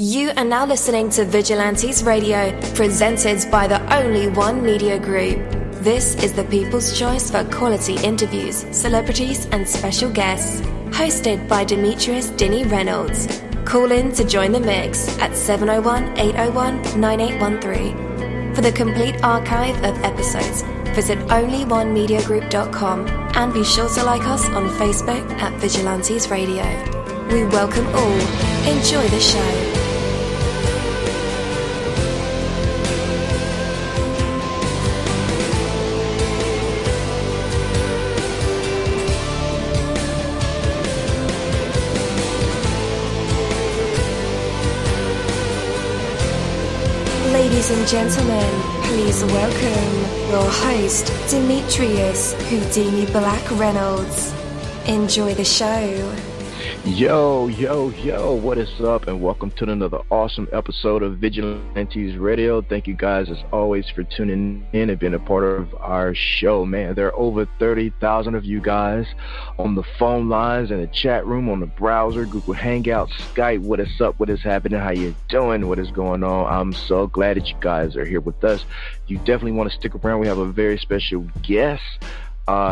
You are now listening to Vigilantes Radio, presented by the Only One Media Group. This is the people's choice for quality interviews, celebrities and special guests. Hosted by Demetrius Dinny Reynolds. Call in to join the mix at 701-801-9813. For the complete archive of episodes, visit onlyonemediagroup.com and be sure to like us on Facebook at Vigilantes Radio. We welcome all. Enjoy the show. Ladies and gentlemen, please welcome your host, Demetrius Houdini Black Reynolds. Enjoy the show. Yo, what is up, and welcome to another awesome episode of Vigilantes Radio. Thank you guys, as always, for tuning in and being a part of our show. Man, there are over 30,000 of you guys on the phone lines, in the chat room, on the browser, Google Hangouts, Skype. What is up? What is happening? How you doing? What is going on? I'm so glad that you guys are here with us. You definitely want to stick around. We have a very special guest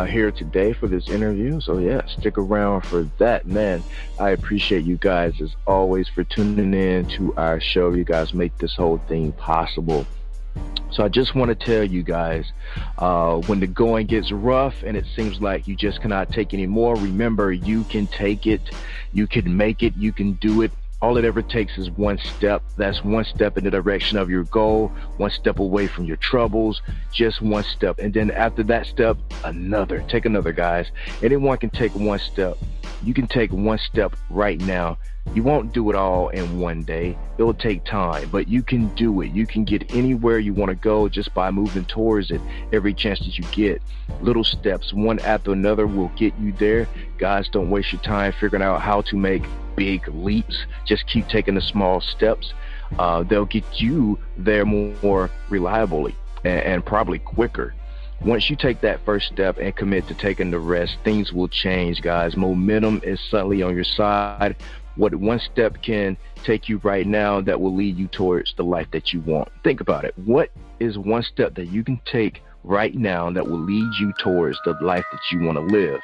here today for this interview, so yeah, stick around for that. Man, I appreciate you guys as always for tuning in to our show. You guys make this whole thing possible. So I just want to tell you guys, when the going gets rough and it seems like you just cannot take any more, remember, you can take it, you can make it, you can do it. All it ever takes is one step. That's one step in the direction of your goal, one step away from your troubles, just one step. And then after that step, another. Take another, guys. Anyone can take one step. You can take one step right now. You won't do it all in one day. It will take time, but you can do it. You can get anywhere you want to go just by moving towards it every chance that you get. Little steps, one after another, will get you there. Guys, don't waste your time figuring out how to make big leaps. Just keep taking the small steps. They'll get you there more reliably and probably quicker. Once you take that first step and commit to taking the rest, things will change, guys. Momentum is suddenly on your side. What one step can take you right now that will lead you towards the life that you want. Think about it. What is one step that you can take right now that will lead you towards the life that you want to live?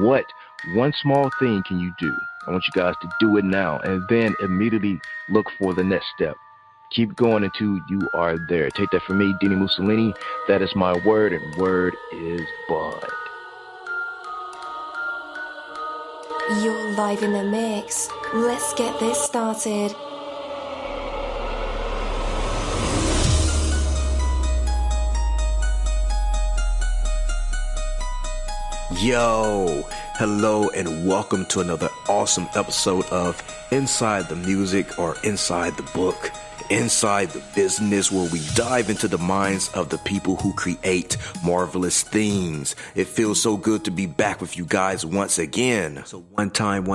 What one small thing can you do? I want you guys to do it now and then immediately look for the next step. Keep going until you are there. Take that from me, dini-mussolini. That is my word, and word is bond. You're live in the mix. Let's get this started. Yo, hello, and welcome to another awesome episode of Inside the Music, or Inside the Book, Inside the Business, where we dive into the minds of the people who create marvelous things. It feels so good to be back with you guys once again. So one time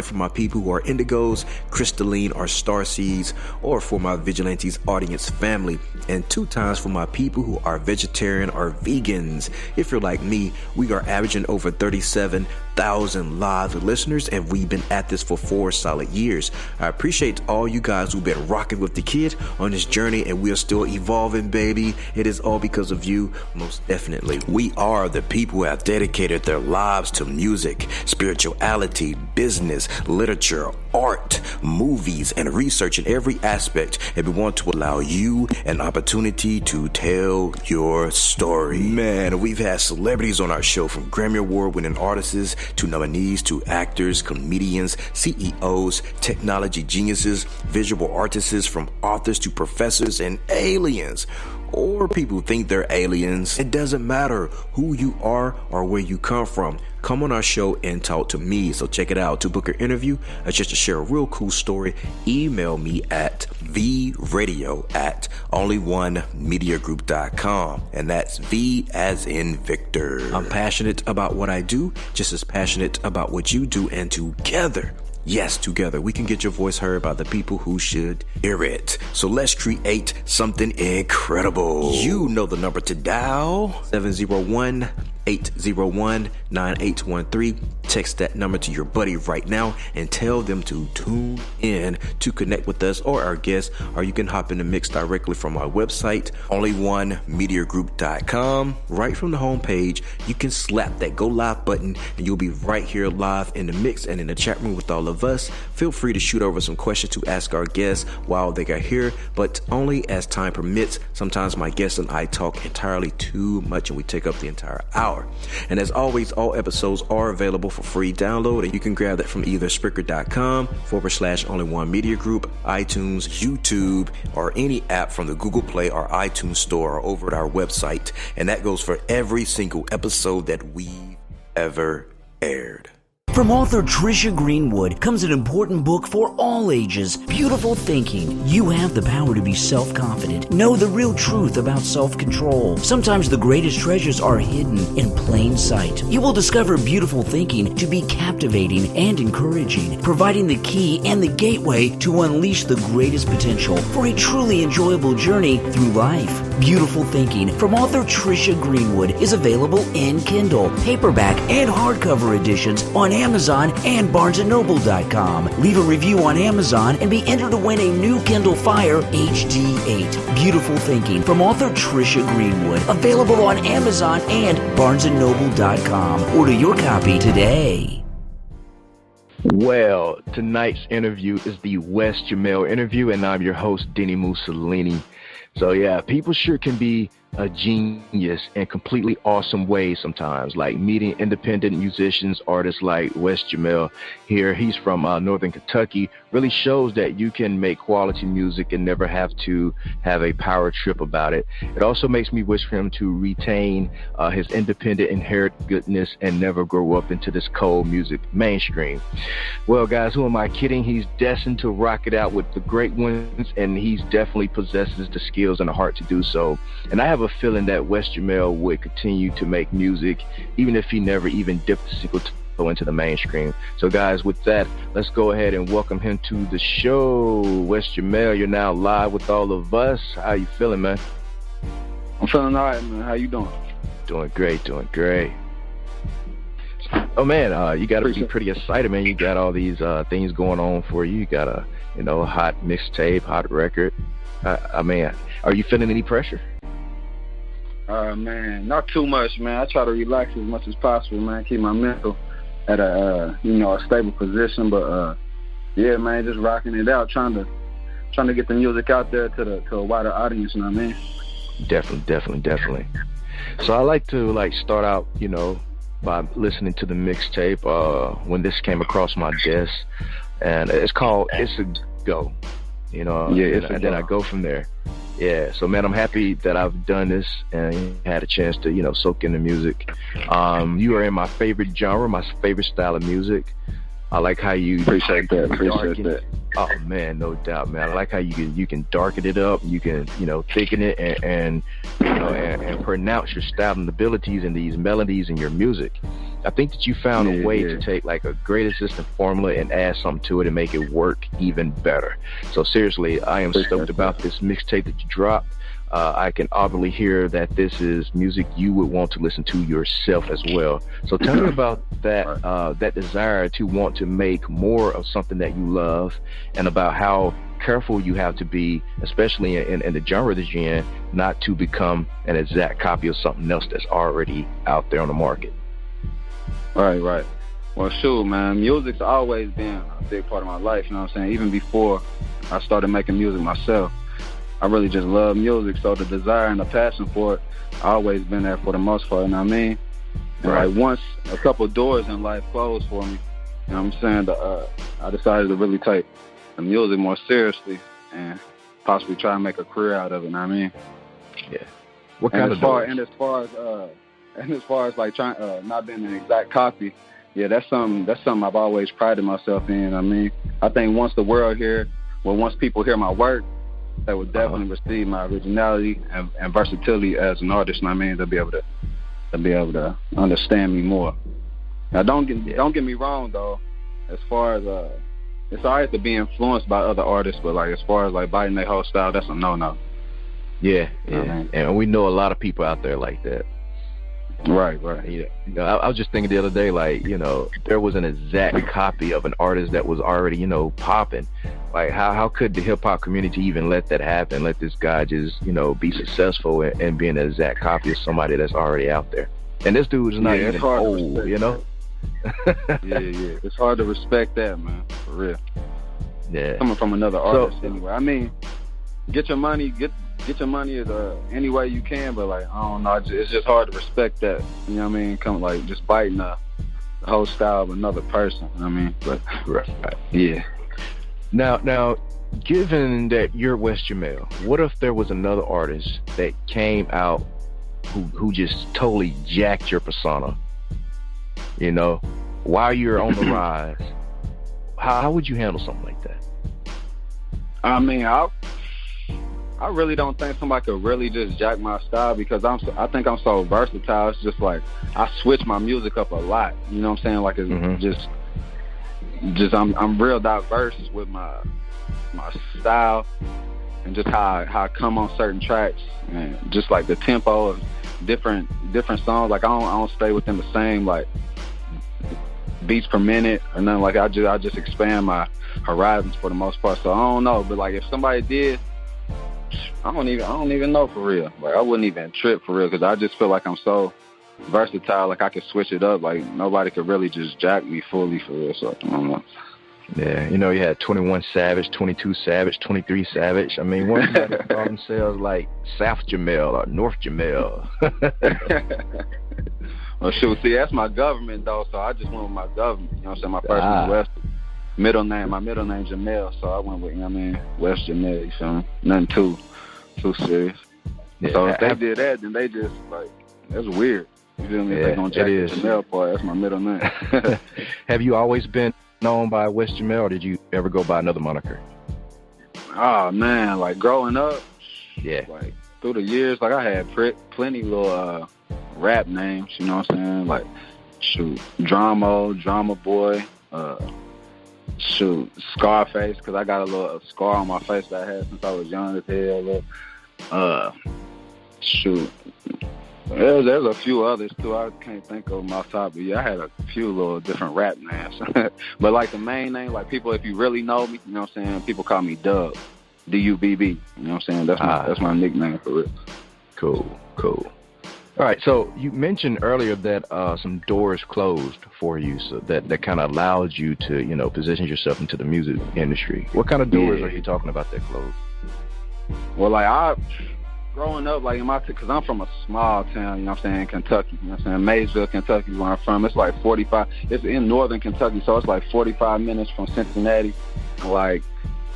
for my people who are indigos, crystalline, or starseeds, or for my Vigilantes audience family, and 2 times for my people who are vegetarian or vegans. If you're like me, we are averaging over 37,000 live listeners, and we've been at this for 4 solid years. I appreciate all you guys who've been rocking with the kid on this journey, and we are still evolving, baby. It is all because of you, most definitely. We are the people who have dedicated their lives to music, spirituality, business, literature, art, movies, and research in every aspect, and we want to allow you an opportunity to tell your story. Man, we've had celebrities on our show, from Grammy Award winning artists to nominees to actors, comedians, CEOs, technology geniuses, visual artists, from authors to professors and aliens. Or people who think they're aliens. It doesn't matter who you are or where you come from. Come on our show and talk to me. So check it out. To book an interview or just to share a real cool story, email me at vradio@onlyonemediagroup.com. And that's V as in Victor. I'm passionate about what I do, just as passionate about what you do, and together, yes, together, we can get your voice heard by the people who should hear it. So let's create something incredible. You know the number to dial, 701-801-9813. text that number to your buddy right now and tell them to tune in to connect with us or our guests, or you can hop in the mix directly from our website, onlyonemediagroup.com. Right from the homepage, you can slap that go live button and you'll be right here live in the mix and in the chat room with all of us. Feel free to shoot over some questions to ask our guests while they are here, but only as time permits. Sometimes my guests and I talk entirely too much and we take up the entire hour. And as always, all episodes are available for free download, and you can grab that from either Spreaker.com/onlyonemediagroup, iTunes, YouTube, or any app from the Google Play or iTunes Store, or over at our website. And that goes for every single episode that we've ever aired. From author Trisha Greenwood comes an important book for all ages, Beautiful Thinking. You have the power to be self-confident. Know the real truth about self-control. Sometimes the greatest treasures are hidden in plain sight. You will discover Beautiful Thinking to be captivating and encouraging, providing the key and the gateway to unleash the greatest potential for a truly enjoyable journey through life. Beautiful Thinking from author Trisha Greenwood is available in Kindle, paperback, and hardcover editions on Amazon and BarnesandNoble.com. Leave a review on Amazon and be entered to win a new Kindle Fire HD8. Beautiful Thinking from author Trisha Greenwood. Available on Amazon and BarnesandNoble.com. Order your copy today. Well, tonight's interview is the Wes Jamell Interview, and I'm your host, Dini-Mussolini. So yeah, people sure can be a genius in completely awesome ways sometimes, like meeting independent musicians, artists like Wes Jamell here. He's from Northern Kentucky. Really shows that you can make quality music and never have to have a power trip about it. It also makes me wish for him to retain his independent inherent goodness and never grow up into this cold music mainstream. Well, guys, who am I kidding? He's destined to rock it out with the great ones, and he's definitely possesses the skills and the heart to do so. And I have a feeling that Wes Jamell would continue to make music even if he never even dipped a single toe into the mainstream. So guys, with that, let's go ahead and welcome him to the show. Wes Jamell, you're now live with all of us. How you feeling, man? I'm feeling all right, man. How you doing? Doing great. Oh man, you got to be pretty excited, man. You got all these things going on for you. You got a hot mixtape, hot record. I mean, are you feeling any pressure? Man, not too much, man. I try to relax as much as possible, man. Keep my mental at a stable position. But yeah, man, just rocking it out, trying to get the music out there to a wider audience. You know what I mean? Definitely. So I like to start out, by listening to the mixtape when this came across my desk, and it's called "It's a Go." And then I go from there. Yeah, so man, I'm happy that I've done this and had a chance to, soak in the music. You are in my favorite genre, my favorite style of music. I like how you appreciate that. Oh man, no doubt, man. I like how you can darken it up, you can thicken it and pronounce your style and abilities in these melodies in your music. I think that you found a way to take like a great assistant formula and add something to it and make it work even better. So seriously, I am stoked about this mixtape that you dropped. I can audibly hear that this is music you would want to listen to yourself as well. So tell me about that that desire to want to make more of something that you love, and about how careful you have to be, especially in the genre that you're in, not to become an exact copy of something else that's already out there on the market. Right. Well, sure, man. Music's always been a big part of my life, you know what I'm saying? Even before I started making music myself, I really just love music, so the desire and the passion for it always been there for the most part, you know what I mean? And like once a couple doors in life closed for me, you know what I'm saying, I decided to really take the music more seriously and possibly try and make a career out of it, you know what I mean? Yeah. What kind of doors? And as far as like trying not being an exact copy, yeah, that's something I've always prided myself in, you know what I mean? I think once people hear my work, they would definitely receive my originality and versatility as an artist. And I mean, they'll be able to understand me more. Now, don't get me wrong though. As far as it's alright to be influenced by other artists, but like as far as like biting their whole style, that's a no-no. Yeah. And we know a lot of people out there like that. Right. I was just thinking the other day, like, there was an exact copy of an artist that was already, popping. Like, how could the hip hop community even let that happen? Let this guy just, be successful and be an exact copy of somebody that's already out there. And this dude is not even old, yeah. It's hard to respect that, man, for real. Yeah. Coming from another artist, anyway. I mean, get your money any way you can, but like, I don't know, it's just hard to respect that. You know what I mean? Come like just biting the whole style of another person. You know what I mean? But right. Yeah. Now, given that you're Wes Jamell, what if there was another artist that came out who just totally jacked your persona? While you're on the rise, how would you handle something like that? I mean, I really don't think somebody could really just jack my style, because I think I'm so versatile. It's just like I switch my music up a lot. You know what I'm saying? Like it's just I'm real diverse with my style and just how I come on certain tracks, and just like the tempo of different songs. Like I don't stay within the same like beats per minute or nothing. Like I just expand my horizons for the most part. So I don't know, but like if somebody did, I don't even know for real. Like I wouldn't even trip for real, because I just feel like I'm so versatile. Like I could switch it up. Like nobody could really just jack me fully for real. So I don't know. Yeah, you had 21 Savage, 22 Savage, 23 Savage. I mean, one somebody call themselves like South Jamell or North Jamell. Well, shoot, see, that's my government though. So I just went with my government. You know what I'm saying? My first name Wes. My middle name Jamell, so I went with, Wes Jamell, you feel me? Nothing too serious. Yeah, so if they did that, then they just, like, that's weird. You feel me? If they gonna check the Jamell part, that's my middle name. Have you always been known by Wes Jamell, or did you ever go by another moniker? Oh, man, like, growing up, yeah, like, through the years, like, I had plenty little rap names, you know what I'm saying? Like, shoot, Drama Boy, shoot, Scarface, because I got a little scar on my face that I had since I was young as hell. Shoot, there's a few others too. I can't think of them off top, but yeah, I had a few little different rap names. But like the main name, like people, if you really know me, you know what I'm saying, people call me Dub, D-U-B-B. You know what I'm saying? That's my nickname for real. Cool. All right, so you mentioned earlier that some doors closed for you, so that kind of allowed you to, position yourself into the music industry. What kind of doors are you talking about that closed? Well, like growing up, like because I'm from a small town, you know what I'm saying, Kentucky. You know what I'm saying, Maysville, Kentucky, where I'm from. It's like 45. It's in northern Kentucky, so it's like 45 minutes from Cincinnati, like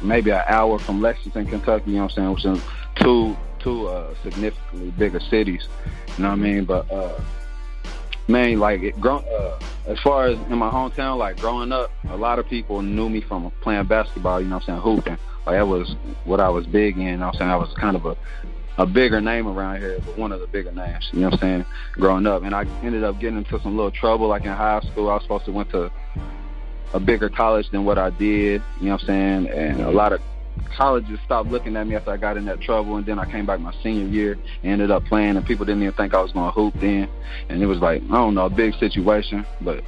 maybe an hour from Lexington, Kentucky. You know what I'm saying, which is two significantly bigger cities. You know what I mean? But man, like as far as in my hometown, like growing up, a lot of people knew me from playing basketball. You know what I'm saying, hooping. Like that was what I was big in. You know what I'm saying, I was kind of a bigger name around here, but one of the bigger names. You know what I'm saying, growing up. And I ended up getting into some little trouble. Like in high school, I was supposed to went to a bigger college than what I did. You know what I'm saying, and a lot of colleges stopped looking at me after I got in that trouble, and then I came back my senior year and ended up playing, and people didn't even think I was going to hoop then, and it was like, I don't know, a big situation, but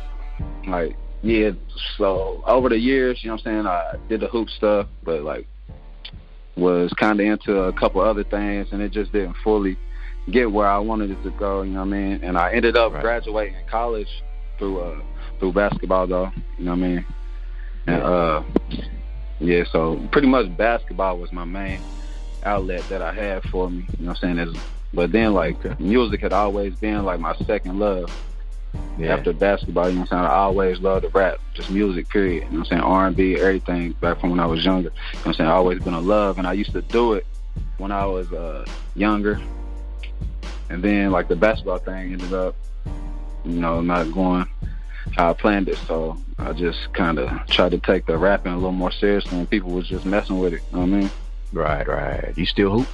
like, yeah, so over the years, you know what I'm saying, I did the hoop stuff, but like was kind of into a couple other things, and it just didn't fully get where I wanted it to go, you know what I mean, and I ended up graduating college through basketball though, you know what I mean, and yeah, so pretty much basketball was my main outlet that I had for me, you know what I'm saying? But then, like, music had always been, like, my second love. Yeah. After basketball, you know what I'm saying? I always loved to rap, just music, period. You know what I'm saying? R&B, everything, back from when I was younger. You know what I'm saying? Always been a love, and I used to do it when I was younger. And then, like, the basketball thing ended up, not going how I planned it, so I just kind of tried to take the rapping a little more seriously, and people was just messing with it, you know what I mean? Right. You still hoop?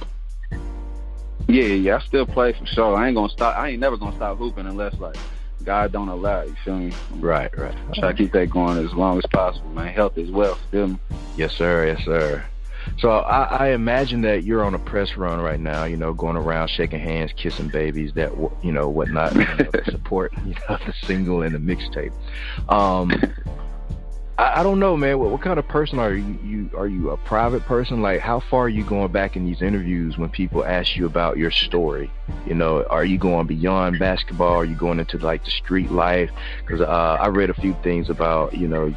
Yeah, I still play for sure. I ain't never gonna stop hooping unless, like, God don't allow it, you feel me? Right. Try to keep that going as long as possible, man. Health is wealth, feel me? Yes, sir. So I imagine that you're on a press run right now, going around shaking hands, kissing babies, that, whatnot, to support, the single and the mixtape. I don't know, man. What kind of person are you? Are you a private person? Like, how far are you going back in these interviews when people ask you about your story? Are you going beyond basketball? Are you going into like the street life? Because I read a few things about, you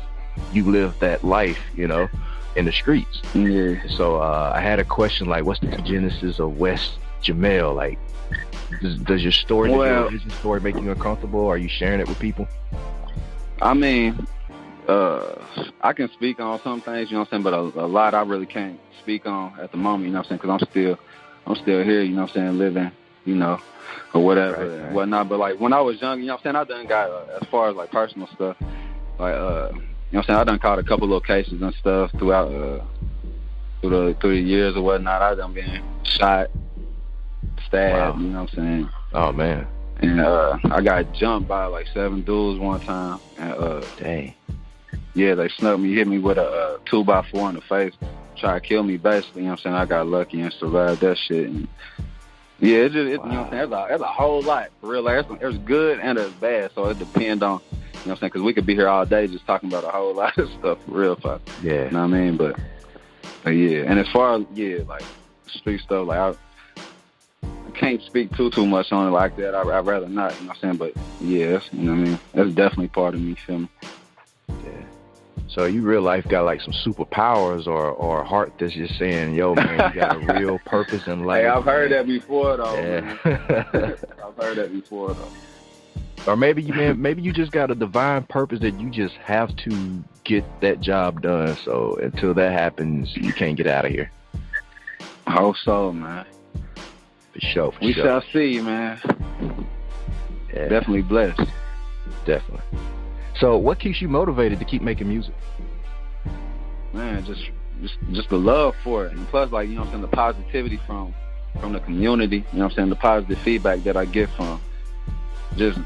live that life, in the streets. Yeah. So I had a question like, what's the genesis of Wes Jamell? Like, does your story, does your origin story make you uncomfortable? Are you sharing it with people? I mean, I can speak on some things, but a lot I really can't speak on at the moment, because I'm still here, living, or whatever, right. Whatnot. But like when I was young, I done got as far as like personal stuff, like I done caught a couple locations and stuff throughout through the years or whatnot. I done been shot, stabbed, wow. Oh man. And I got jumped by like 7 dudes one time, and dang. Yeah, they snuck me, hit me with a 2x4 in the face, tried to kill me basically, I got lucky and survived that shit. And yeah, wow. There's a whole lot, for real. Like, there's good and there's bad, so it depends on, because we could be here all day just talking about a whole lot of stuff, for real. Yeah. You know what I mean? But yeah, and as far as, like, street stuff, like, I can't speak too much on it like that. I'd rather not, but yeah, that's, that's definitely part of me, feel me? Yeah. So you real life got like some superpowers or a heart that's just saying, yo, man, you got a real purpose in life. Hey, I've heard that before, though. Yeah. I've heard that before, though. Or maybe you just got a divine purpose that you just have to get that job done. So until that happens, you can't get out of here. I hope so, man. For sure. We shall see, man. Yeah. Definitely blessed. Definitely. So what keeps you motivated to keep making music? Man, just the love for it. And plus, like, the positivity from the community, the positive feedback that I get from just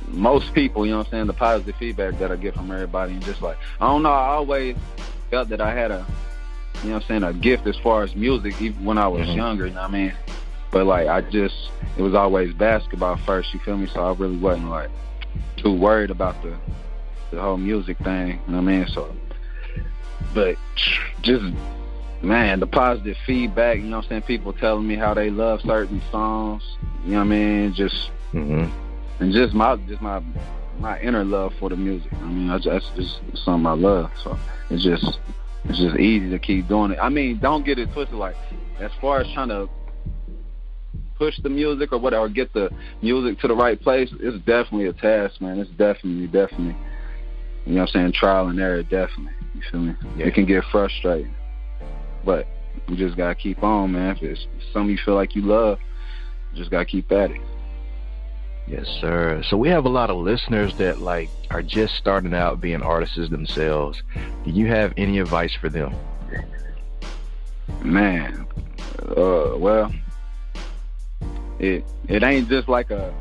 most people, the positive feedback that I get from everybody. And just like, I don't know, I always felt that I had a gift as far as music, even when I was younger, But like, it was always basketball first, you feel me? So I really wasn't like too worried about the whole music thing, So, but just, man, the positive feedback, people telling me how they love certain songs, just, and just my inner love for the music. That's just something I love. So it's just easy to keep doing it. Don't get it twisted. Like, as far as trying to push the music or whatever, get the music to the right place, it's definitely a task, man. It's definitely, trial and error, definitely. You feel me? Yeah. It can get frustrating, but you just gotta keep on, man. If it's something you feel like you love, you just gotta keep at it. Yes, sir. So we have a lot of listeners that like are just starting out being artists themselves. Do you have any advice for them? Man, well, it ain't just like a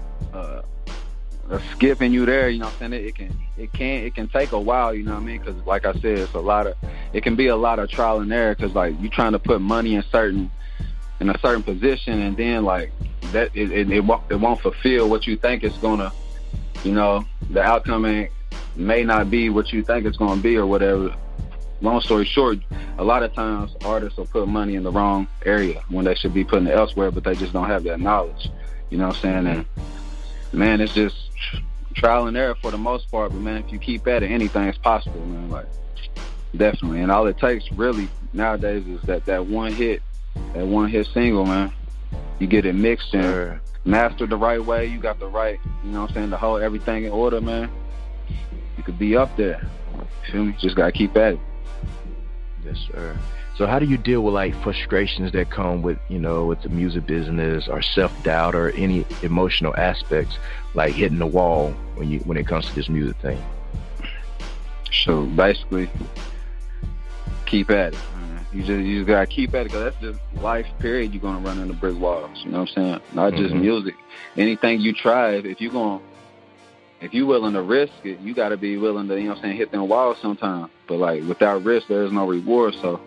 skipping you there, It can take a while, Because like I said, it can be a lot of trial and error. Because like you trying to put money in a certain position, and then like that it won't fulfill what you think it's gonna, the outcome may not be what you think it's gonna be or whatever. Long story short, a lot of times artists will put money in the wrong area when they should be putting it elsewhere, but they just don't have that knowledge. You know what I'm saying? And man, it's just trial and error for the most part, but man, if you keep at it, anything's possible, man. Like, definitely. And all it takes really nowadays is that one hit single, man. You get it mixed and mastered the right way, you got the right, the whole everything in order, man. You could be up there. You feel me? Just gotta keep at it. Yes, sir. So how do you deal with like frustrations that come with, with the music business, or self-doubt, or any emotional aspects like hitting the wall when it comes to this music thing? So basically, keep at it. You just gotta keep at it, because that's just life, period. You're gonna run into brick walls. You know what I'm saying? Not just music. Anything you try, if you're willing to risk it, you gotta be willing to, hit them walls sometimes. But like, without risk, there's no reward. So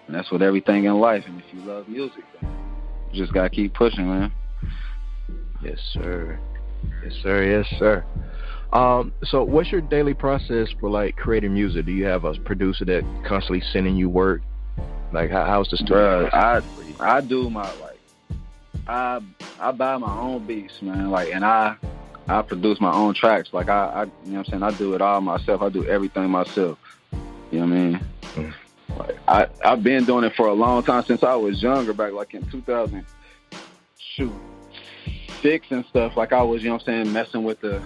And that's with everything in life. And if you love music, then you just gotta keep pushing, man. Yes, sir. Yes, sir. Yes, sir. So what's your daily process for like creating music? Do you have a producer that constantly sending you work? Like how's the studio? I do my I buy my own beats, man. Like, and I produce my own tracks. Like I you know what I'm saying, I do it all myself. I do everything myself. You know what I mean? Mm. Like I've been doing it for a long time, since I was younger, back like in 2006 and stuff. Like I was, you know what I'm saying, messing with the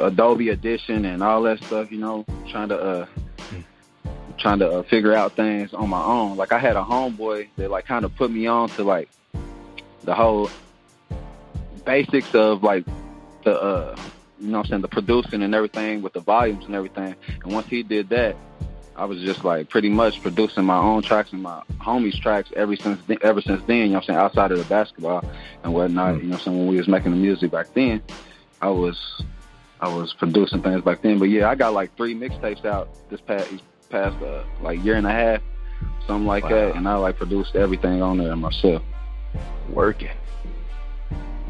Adobe Edition and all that stuff, you know, trying to figure out things on my own. Like I had a homeboy that like kind of put me on to like the whole basics of like the you know what I'm saying, the producing and everything with the volumes and everything. And once he did that, I was just like pretty much producing my own tracks and my homies' tracks ever since then, you know what I'm saying, outside of the basketball and whatnot. You know what I'm saying, when we was making the music back then, I was producing things back then. But yeah, I got like 3 mixtapes out this past like year and a half, something like that, and I like produced everything on there myself. Working.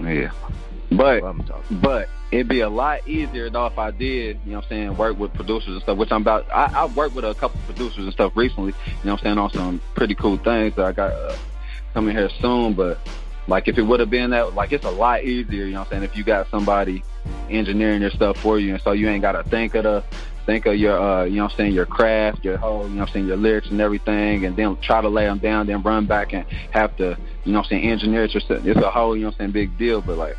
Yeah. But it'd be a lot easier though if I did, you know what I'm saying, work with producers and stuff, which I'm about. I've worked with a couple producers and stuff recently, you know what I'm saying, on some pretty cool things that I got coming here soon. But like if it would have been that, like it's a lot easier, you know what I'm saying, if you got somebody engineering your stuff for you, and so you ain't gotta think of your you know what I'm saying, your craft, your whole, you know what I'm saying, your lyrics and everything, and then try to lay them down, then run back and have to, you know what I'm saying, engineer it yourself. It's a whole, you know what I'm saying, big deal. But like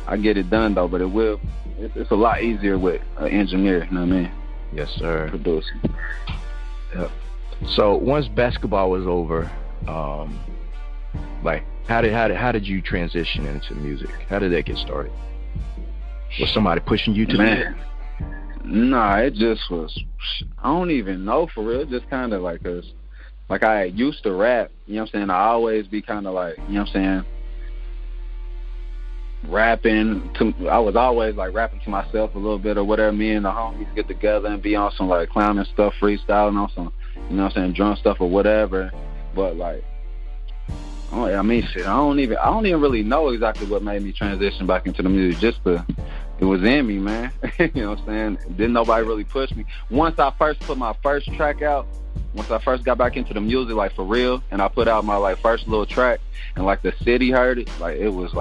I get it done though. But it's a lot easier with an engineer, you know what I mean? Yes, sir. Producing. Yep. So once basketball was over, like how did you transition into music? How did that get started? Was somebody pushing you to do? Nah, it just was. I don't even know, for real. It just kind of like, cause like I used to rap, you know what I'm saying. I always be kind of like, you know what I'm saying, I was always like rapping to myself a little bit or whatever. Me and the homies get together and be on some like clowning stuff, freestyling on some, you know what I'm saying, drum stuff or whatever. But like, I mean, shit, I don't even really know exactly what made me transition back into the music. It was in me, man. You know what I'm saying? Didn't nobody really push me. Once I first put my first track out, once I first got back into the music, like for real, and I put out my like first little track, and like the city heard it, like it was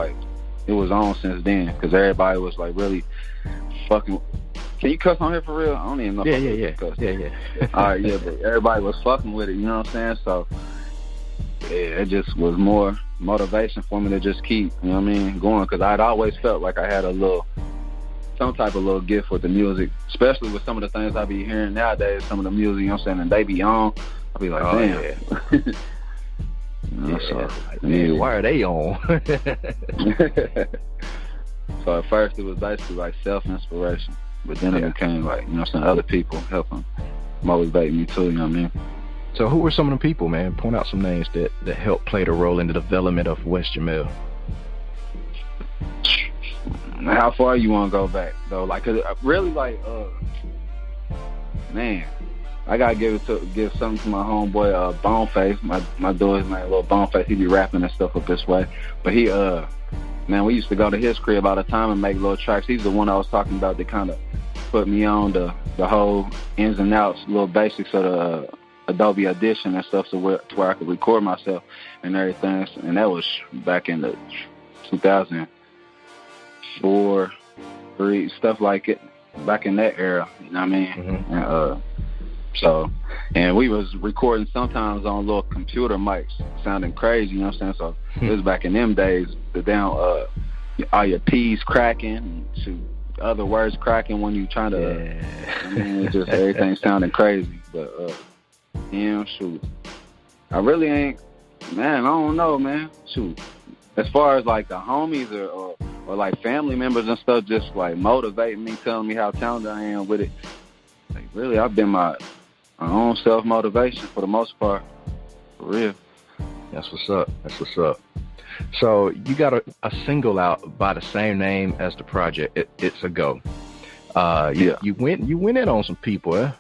on since then, because everybody was like really fucking. Can you cuss on here for real? I don't even know. Yeah. Cuss. Yeah. All right, yeah, but everybody was fucking with it. You know what I'm saying? So yeah, it just was more motivation for me to just keep, you know what I mean, going, because I'd always felt like I had some type of little gift with the music, especially with some of the things I be hearing nowadays, some of the music, you know what I'm saying, and they be on, I be like, damn. Yeah. You know, so, man, why are they on? So at first it was basically like self-inspiration, but then it became like, you know what I'm saying, other people helping motivate me too, you know what I mean? So who were some of the people, man? Point out some names that helped play the role in the development of Wes Jamell. How far you want to go back though? Like, cause really, like, man, I gotta give something to my homeboy, Boneface. My dude's name, little Boneface. He be rapping and stuff up this way. But he, man, we used to go to his crib all the time and make little tracks. He's the one I was talking about that kind of put me on the whole ins and outs, little basics of the Adobe Audition and stuff, to where I could record myself and everything. And that was back in the 2004, 3, stuff like it, back in that era, you know what I mean? Mm-hmm. And we was recording sometimes on little computer mics, sounding crazy, you know what I'm saying? So it was back in them days, the down, all your P's cracking, other words cracking when you trying to, I mean, just everything sounding crazy. But, damn, shoot, I really ain't, man, I don't know, man, shoot. As far as like the homies or like family members and stuff, just like motivating me, telling me how talented I am with it. Like really, I've been my own self-motivation for the most part, for real. That's what's up. So you got a single out by the same name as the project. It's a go. You went in on some people, eh?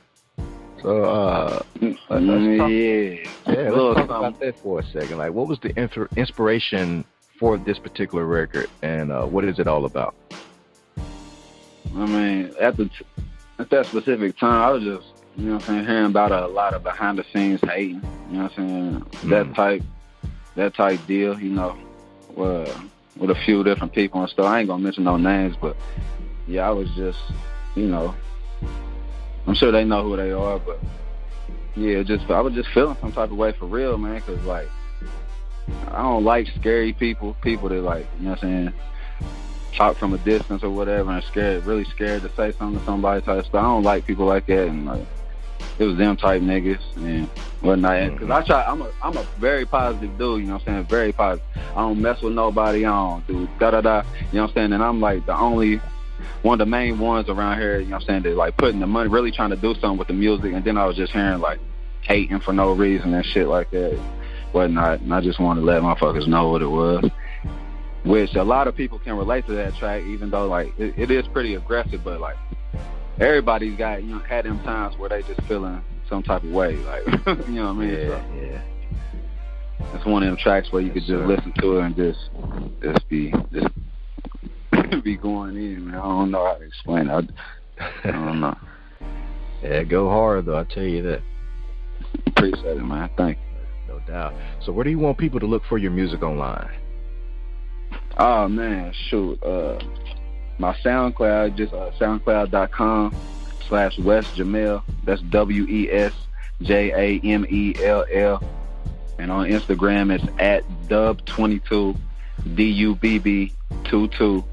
So, let's talk about that for a second. Like, what was the inspiration for this particular record, and what is it all about? I mean, at that specific time, I was just, you know what I'm saying, hearing about a lot of behind the scenes hating, you know what I'm saying, that type deal, you know, with a few different people and stuff. I ain't gonna mention no names, but yeah, I was just, you know, I'm sure they know who they are, but yeah, I was just feeling some type of way for real, man, because, like, I don't like scary people that, like, you know what I'm saying, talk from a distance or whatever and really scared to say something to somebody type stuff. I don't like people like that, and, like, it was them type niggas and whatnot. Because I'm a very positive dude, you know what I'm saying, very positive. I don't mess with nobody, I don't do da-da-da, you know what I'm saying, and I'm, like, the only one of the main ones around here, you know what I'm saying, that, like, putting the money, really trying to do something with the music, and then I was just hearing, like, hating for no reason and shit like that, whatnot, and I just wanted to let motherfuckers know what it was, which a lot of people can relate to that track, even though, like, it is pretty aggressive, but, like, everybody's got, you know, had them times where they just feeling some type of way, like, you know what I mean? Yeah. It's one of them tracks where you could just listen to it and just be going in, man. I don't know how to explain it. I don't know. Yeah, go hard, though, I tell you that. Appreciate it, man. Thank you. No doubt. So where do you want people to look for your music online? Oh, man, shoot. My SoundCloud, just soundcloud.com/Wes Jamell. That's WESJAMELL. And on Instagram, it's @Dub22, DUBB22.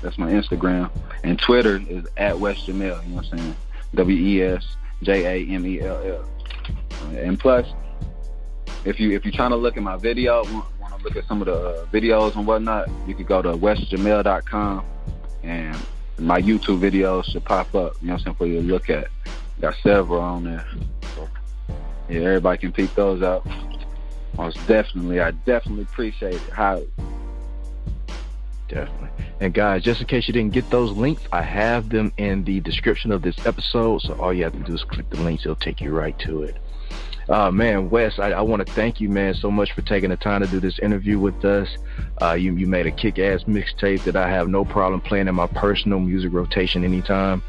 That's my Instagram. And Twitter is @Wes Jamell, you know what I'm saying? WESJAMELL. And plus, if you're trying to look at my video, want to look at some of the videos and whatnot, you could go to wesjamell.com, and my YouTube videos should pop up, you know what I'm saying, for you to look at. Got several on there. So, yeah, everybody can peek those out. Most definitely. I definitely appreciate it. Highly. Definitely. And guys, just in case you didn't get those links, I have them in the description of this episode, so all you have to do is click the links. It'll take you right to it. Man, Wes, I want to thank you, man, so much for taking the time to do this interview with us. You made a kick-ass mixtape that I have no problem playing in my personal music rotation anytime.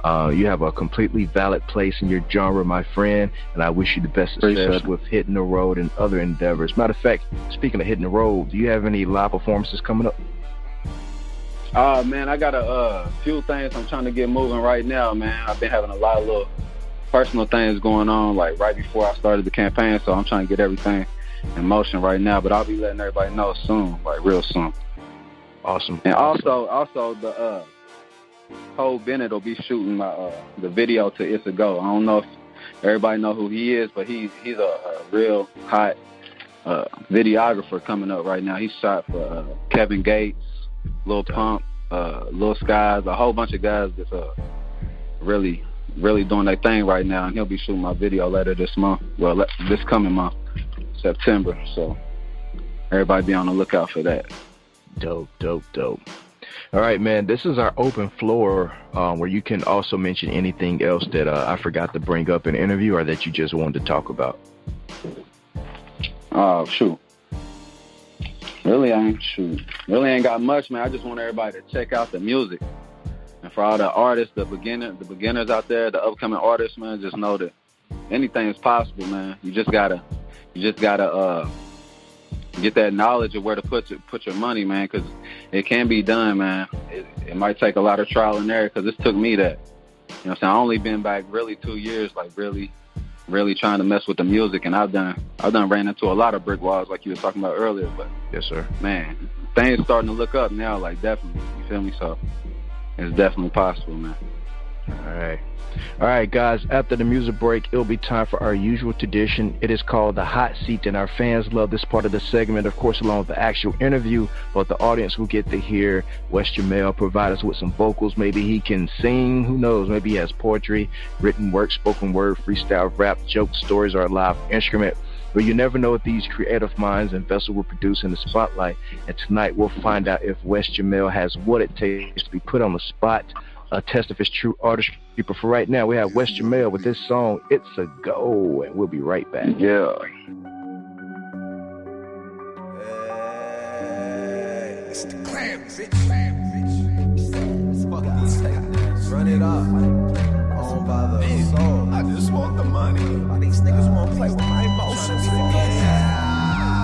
You have a completely valid place in your genre, my friend, and I wish you the best success with hitting the road and other endeavors. Matter of fact, speaking of hitting the road, do you have any live performances coming up? Man, I got a few things I'm trying to get moving right now, man. I've been having a lot of little personal things going on, like, right before I started the campaign, so I'm trying to get everything in motion right now, but I'll be letting everybody know soon, like, real soon. Awesome. And also the Cole Bennett will be shooting my the video to It's a Go. I don't know if everybody know who he is, but he's a real hot videographer coming up right now. He shot for Kevin Gates, Lil Pump, Lil Skies, a whole bunch of guys that's really doing their thing right now, and he'll be shooting my video later this month. Well, this coming month, September. So everybody be on the lookout for that. Dope. All right, man, this is our open floor where you can also mention anything else that I forgot to bring up in an interview or that you just wanted to talk about. Shoot. Really ain't got much, man. I just want everybody to check out the music. And for all the artists, the beginners out there, the upcoming artists, man, just know that anything is possible, man. You just gotta get that knowledge of where to put your money, man, because it can be done, man. It might take a lot of trial and error, because this took me that. You know what I'm saying? I only been back really 2 years, like, really trying to mess with the music, and I've done ran into a lot of brick walls, like you were talking about earlier. But yes, sir. Man, things starting to look up now, like, definitely. You feel me? So it's definitely possible, man. All right, guys, after the music break, it'll be time for our usual tradition. It is called the Hot Seat, and our fans love this part of the segment, of course, along with the actual interview, but the audience will get to hear Wes Jamell provide us with some vocals. Maybe he can sing, who knows? Maybe he has poetry, written work, spoken word, freestyle, rap, jokes, stories, or a live instrument. But you never know what these creative minds and vessels will produce in the spotlight. And tonight we'll find out if Wes Jamell has what it takes to be put on the spot a test of his true artistry. But for right now, we have Wes Jamell with his song, It's a Go, and we'll be right back. Yeah. It's the clan, bitch. Run it up. On by the soul. I just want the money. Why these niggas won't play with my emotions?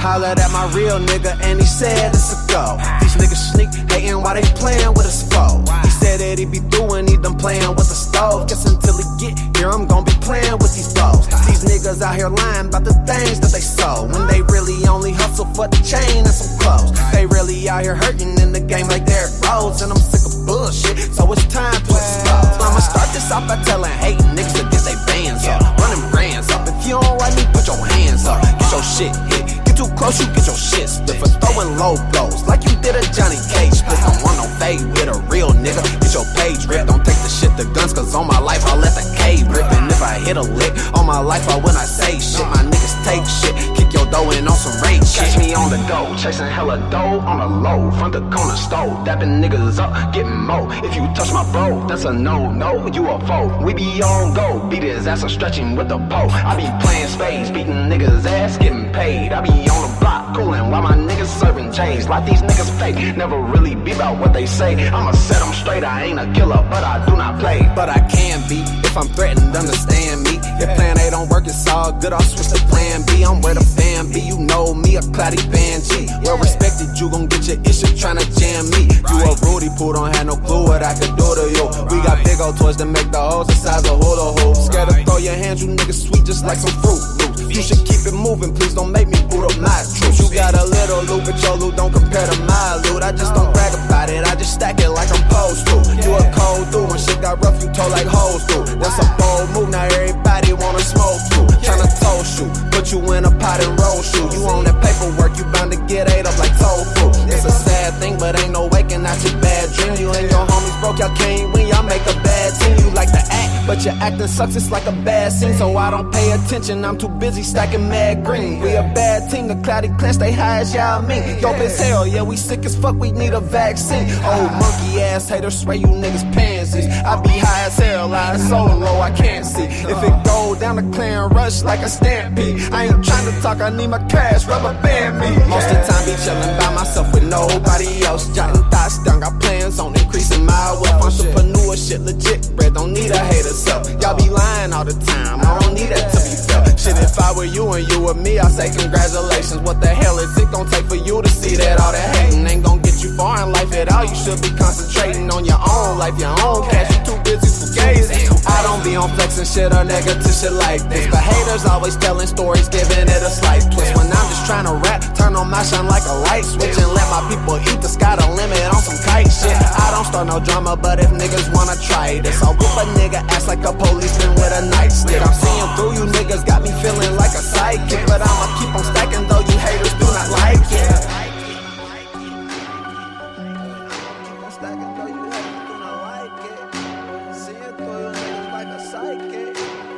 Hollered at my real nigga and he said it's a go. These niggas sneak, hating while they playing with his foe. He said that he be through and he done playing with the stove. Guess until he get here I'm gon' be playing with these foes. These niggas out here lying about the things that they sold, when they really only hustle for the chain and some clothes. They really out here hurting in the game like Derrick Rose, and I'm sick of bullshit, so it's time to explode. I'ma start this off by telling hating niggas to get they bands up, running brands up. If you don't like me, put your hands up, get your shit hit. Too close, you get your shit split for throwing low blows like you did a Johnny Cage split. Don't want no fade with a real nigga. Get your page ripped. Don't take the shit to guns, cause on my life I'll let the cave rip. And if I hit a lick on my life, I when I say shit. My niggas take shit, kick your dough in on some raid shit. Catch me on the go, chasing hella dough on the low, front the corner stove, dapping niggas up, getting mo. If you touch my bro, that's a no, you a foe. We be on go, beat his ass, I'm stretching with the pole. I be playing spades, beating niggas ass, getting paid. I be on the block, coolin' while my niggas serving J's. Like these niggas fake, never really be about what they say. I'ma set them straight, I ain't a killer, but I do not play. But I can be, if I'm threatened, understand me. If plan A don't work, it's all good, I'll switch to plan B. I'm where the fan be, you know me, a cloudy band G. Well respected, you gon' get your issue tryna jam me. You a Rudy Poo, don't have no clue what I could do to you. We got big old toys to make the hoes the size of hula hoop. Scared to throw your hands, you niggas sweet just like some fruit loops. You should keep it moving, please don't make me boot up my troops. You got a little loot, but your loot don't compare to my loot. I just don't brag about it, I just stack it like I'm supposed to. You a cold dude, when shit got rough, you told like hoes do. That's a bold move, now everybody wanna smoke too. Tryna toast you, put you in a pot and roast you. You on that paperwork, you bound to get ate up like tofu. It's a sad thing, but ain't no waking out your bad dream. You and your homies broke, y'all can't win, y'all make a bad team. You like to act, but your acting sucks, it's like a bad scene. So I don't pay attention, I'm too busy stacking mad green. We a bad team, the cloudy clan stay high as y'all mean. Dope as hell, yeah, we sick as fuck, we need a vaccine. Old monkey ass haters swear you niggas pansies. I be high as hell, I so low, I can't see. If it go down the clan rush like a stampede, I ain't trying to talk, I need my cash, rubber band me. Most of the time be chillin' by myself with nobody else. Jotting thoughts down, got plans on increasing my wealth. Entrepreneur shit legit, bread don't need a hater self. Y'all be lying all the time, I don't need that to be felt. Shit, if I were you and you were me, I'd say congratulations. What the hell is it gon' take for you to see that all that hating ain't gon' get you far in life at all? You should be concentrating on your own life, your own cash. You too busy for gazing. I don't be on flexing shit or negative shit like this, but haters always telling stories, giving it a slight twist. When I'm just trying to rap, turn on my shine like a light switch, and let my people eat the sky the limit on some kite shit. I don't start no drama, but if niggas wanna try this, I'll whip a nigga ass like a policeman with a nightstick. I'm seeing through you niggas, got me feeling like a sidekick, but I'ma keep on stacking though you haters do not like it.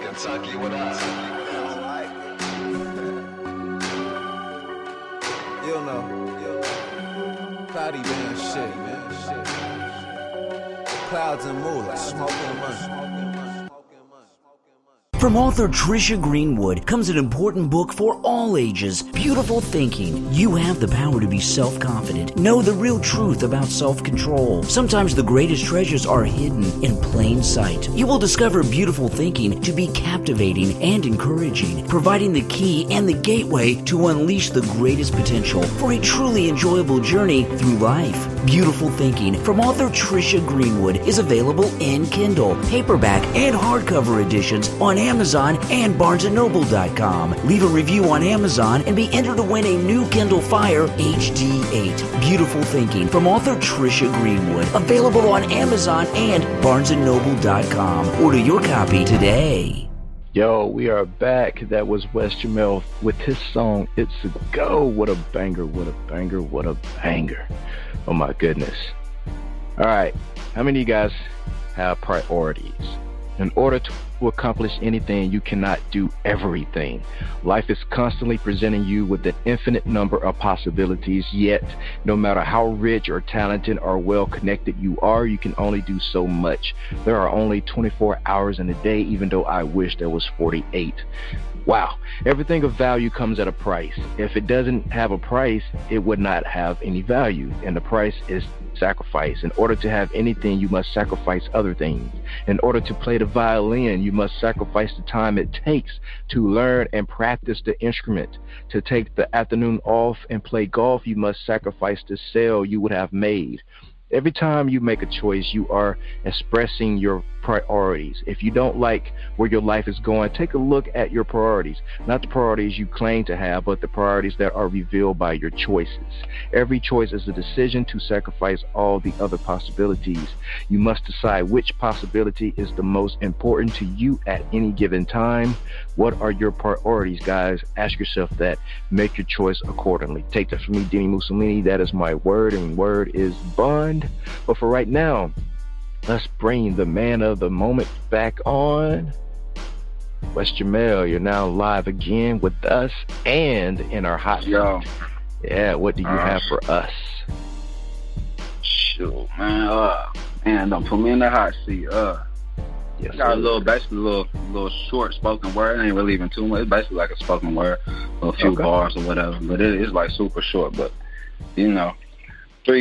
Kentucky, what up? You know, cloudy man shit, man. Clouds and moolah, smoking money. From author Trisha Greenwood comes an important book for all ages, Beautiful Thinking. You have the power to be self-confident. Know the real truth about self-control. Sometimes the greatest treasures are hidden in plain sight. You will discover Beautiful Thinking to be captivating and encouraging, providing the key and the gateway to unleash the greatest potential for a truly enjoyable journey through life. Beautiful Thinking from author Trisha Greenwood is available in Kindle, paperback, and hardcover editions on Amazon and BarnesandNoble.com. Leave a review on Amazon and be entered to win a new Kindle Fire HD8. Beautiful Thinking from author Trisha Greenwood. Available on Amazon and BarnesandNoble.com. Order your copy today. Yo, we are back. That was Wes Jamell with his song, It's a Go. What a banger, what a banger, what a banger. Oh my goodness. All right, how many of you guys have priorities? In order to accomplish anything, you cannot do everything. Life is constantly presenting you with an infinite number of possibilities, yet no matter how rich or talented or well connected you are, you can only do so much. There are only 24 hours in a day, even though I wish there was 48. Wow. Everything of value comes at a price. If it doesn't have a price, it would not have any value. And the price is sacrifice. In order to have anything, you must sacrifice other things. In order to play the violin, you must sacrifice the time it takes to learn and practice the instrument. To take the afternoon off and play golf, you must sacrifice the sale you would have made. Every time you make a choice, you are expressing your priorities. If you don't like where your life is going, take a look at your priorities. Not the priorities you claim to have, but the priorities that are revealed by your choices. Every choice is a decision to sacrifice all the other possibilities. You must decide which possibility is the most important to you at any given time. What are your priorities, guys? Ask yourself that. Make your choice accordingly. Take that from me, dini-mussolini. That is my word, and word is bond. But for right now, let's bring the man of the moment back on. Wes Jamell, you're now live again with us and in our hot seat. Yo. Yeah, what do you have for us? Shoot, man. Don't put me in the hot seat. Yes, I got basically a little short spoken word. It ain't really even too much. It's basically like a spoken word, a few bars or whatever. But it is like super short. But, 3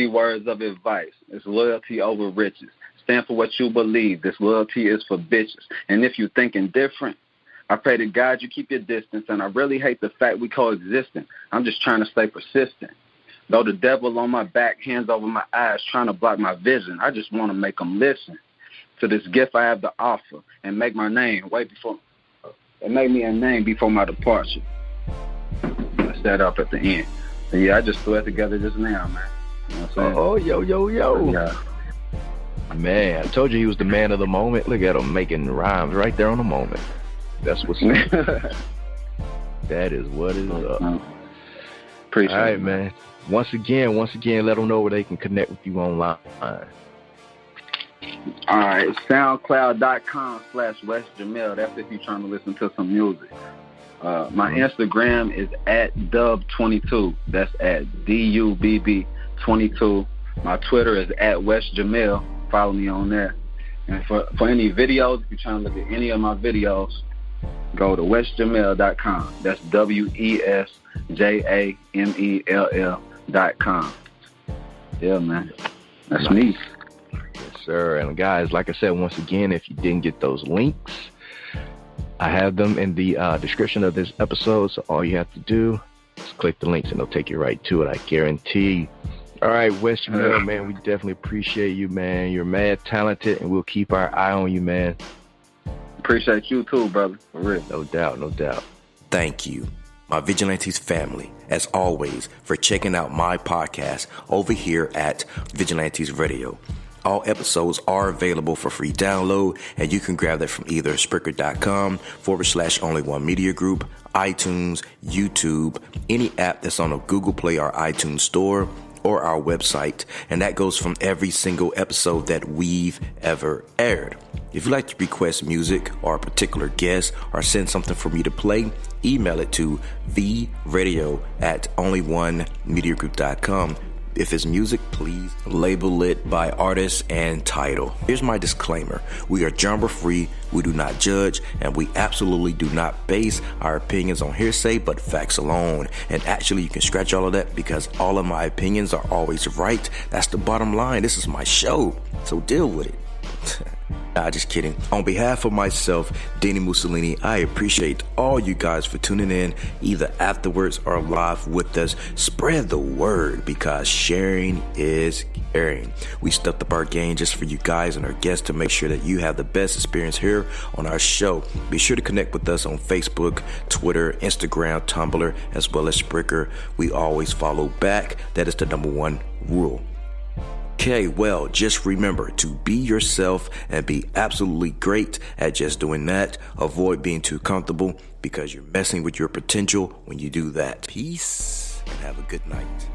words of advice. It's loyalty over riches. Stand for what you believe. This loyalty is for bitches. And if you thinking different, I pray to God you keep your distance. And I really hate the fact we coexisting. I'm just trying to stay persistent. Though the devil on my back, hands over my eyes, trying to block my vision, I just want to make them listen to this gift I have to offer and make my name and make me a name before my departure. I set up at the end. But yeah, I just threw it together just now, man. You know what I'm saying? Yo. Yeah. Man, I told you he was the man of the moment. Look at him making rhymes right there on the moment. That's what's up. That is what is up. Appreciate it. All right, man. Once again, let them know where they can connect with you online. All right, SoundCloud.com/Wes Jamell. That's if you're trying to listen to some music. My Instagram is @Dub22. That's @DUBB22. My Twitter is @Wes Jamell. Follow me on there. And for any videos, if you're trying to look at any of my videos, go to WesJamell.com. That's WesJamell.com. Yeah, man. That's me. Yes, sir. And guys, like I said, once again, if you didn't get those links, I have them in the description of this episode. So all you have to do is click the links and they'll take you right to it. I guarantee. All right, Wes Jamell, man, we definitely appreciate you, man. You're mad talented, and we'll keep our eye on you, man. Appreciate you too, brother. For real. No doubt. Thank you, my Vigilantes family, as always, for checking out my podcast over here at Vigilantes Radio. All episodes are available for free download, and you can grab that from either Spreaker.com/only1mediagroup, iTunes, YouTube, any app that's on a Google Play or iTunes store, or our website, and that goes from every single episode that we've ever aired. If you'd like to request music or a particular guest or send something for me to play, email it to vradio@only1mediagroup.com. If it's music, please label it by artist and title. Here's my disclaimer. We are genre free, we do not judge, and we absolutely do not base our opinions on hearsay, but facts alone. And actually, you can scratch all of that because all of my opinions are always right. That's the bottom line. This is my show, so deal with it. Nah, just kidding. On behalf of myself, dini-mussolini, I appreciate all you guys for tuning in, either afterwards or live with us. Spread the word because sharing is caring. We stepped up our game just for you guys and our guests to make sure that you have the best experience here on our show. Be sure to connect with us on Facebook, Twitter, Instagram, Tumblr, as well as Spreaker. We always follow back. That is the #1 rule. Okay, well, just remember to be yourself and be absolutely great at just doing that. Avoid being too comfortable because you're messing with your potential when you do that. Peace and have a good night.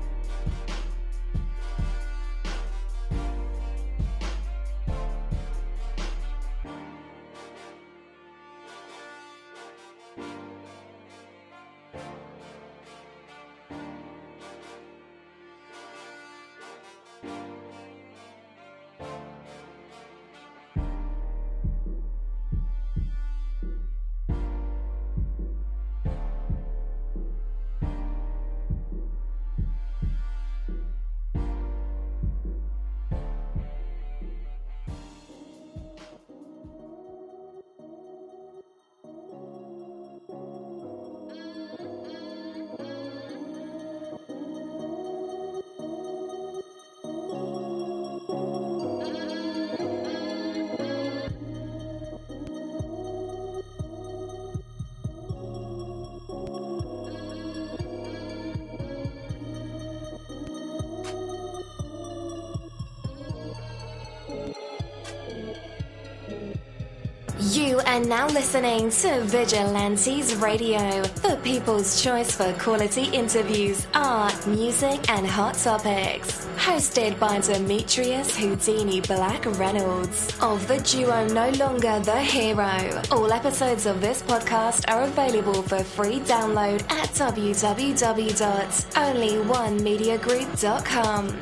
You are now listening to Vigilantes Radio, the people's choice for quality interviews, art, music, and hot topics. Hosted by Demetrius Houdini Black Reynolds of the duo No Longer the Hero. All episodes of this podcast are available for free download at www.onlyonemediagroup.com.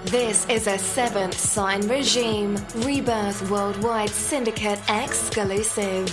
This is a Seventh Sign Regime Rebirth Worldwide Syndicate exclusive.